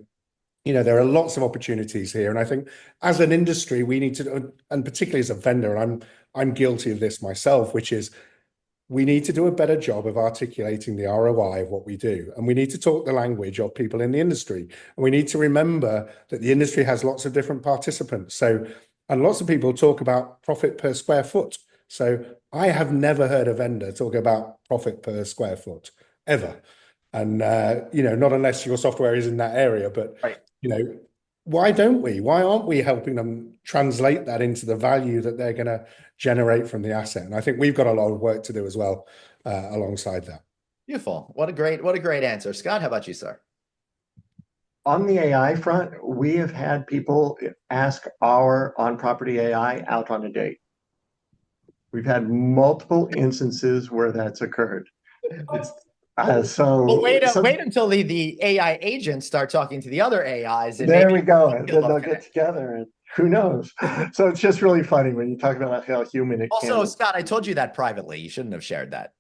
there are lots of opportunities here. And I think as an industry, we need to, and particularly as a vendor, and I'm guilty of this myself, which is we need to do a better job of articulating the ROI of what we do. And we need to talk the language of people in the industry. And we need to remember that the industry has lots of different participants. And lots of people talk about profit per square foot. So I have never heard a vendor talk about profit per square foot ever. And, not unless your software is in that area, but, why don't we? Why aren't we helping them translate that into the value that they're going to generate from the asset? And I think we've got a lot of work to do as well alongside that. Beautiful. What a great answer. Scott, how about you, sir? On the AI front, we have had people ask our on-property AI out on a date. We've had multiple instances where that's occurred. Well, wait until the AI agents start talking to the other AIs. And there we go. And then they'll get together, and who knows? So it's just really funny when you talk about how human it can. Also, Scott, I told you that privately. You shouldn't have shared that.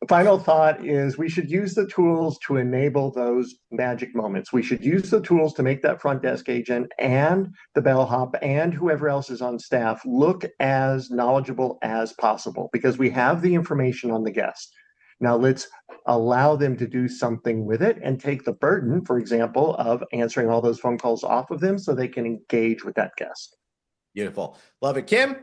Final thought is we should use the tools to enable those magic moments. We should use the tools to make that front desk agent and the bellhop and whoever else is on staff look as knowledgeable as possible, because we have the information on the guest. Now let's allow them to do something with it and take the burden, for example, of answering all those phone calls off of them so they can engage with that guest. Beautiful. Love it. Kim,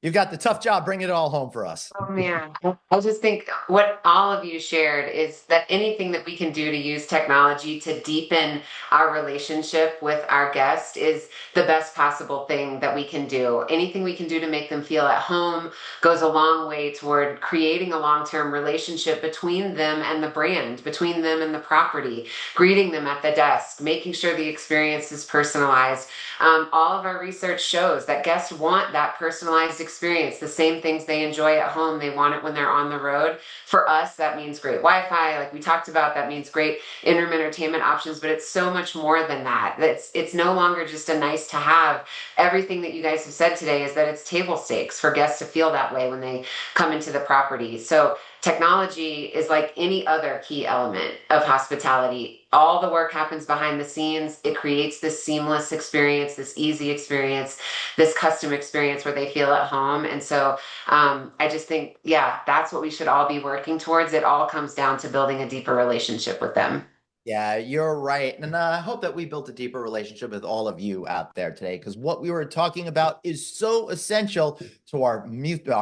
you've got the tough job bringing it all home for us. Oh man, I just think what all of you shared is that anything that we can do to use technology to deepen our relationship with our guest is the best possible thing that we can do. Anything we can do to make them feel at home goes a long way toward creating a long-term relationship between them and the brand, between them and the property, greeting them at the desk, making sure the experience is personalized. All of our research shows that guests want that personalized experience, the same things they enjoy at home, they want it when they're on the road. For us, that means great Wi-Fi, like we talked about. That means great in-room entertainment options, but it's so much more than that. It's no longer just a nice to have. Everything that you guys have said today is that it's table stakes for guests to feel that way when they come into the property. So technology is like any other key element of hospitality. All the work happens behind the scenes. It creates this seamless experience, this easy experience, this custom experience where they feel at home. And so I just think, that's what we should all be working towards. It all comes down to building a deeper relationship with them. Yeah, you're right. And I hope that we built a deeper relationship with all of you out there today, because what we were talking about is so essential to our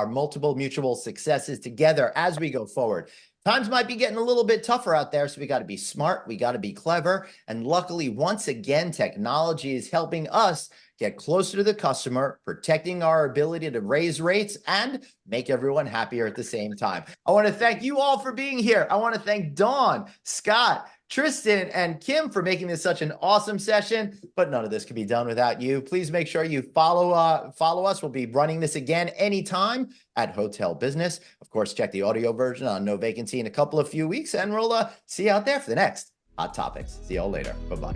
multiple mutual successes together as we go forward. Times might be getting a little bit tougher out there, so we got to be smart, we got to be clever. And luckily, once again, technology is helping us get closer to the customer, protecting our ability to raise rates and make everyone happier at the same time. I want to thank you all for being here. I want to thank Dawn, Scott, Tristan and Kim for making this such an awesome session, but none of this could be done without you. Please make sure you follow us. We'll be running this again anytime at Hotel Business. Of course, check the audio version on No Vacancy in a few weeks, and we'll see you out there for the next Hot Topics. See y'all later. Bye-bye.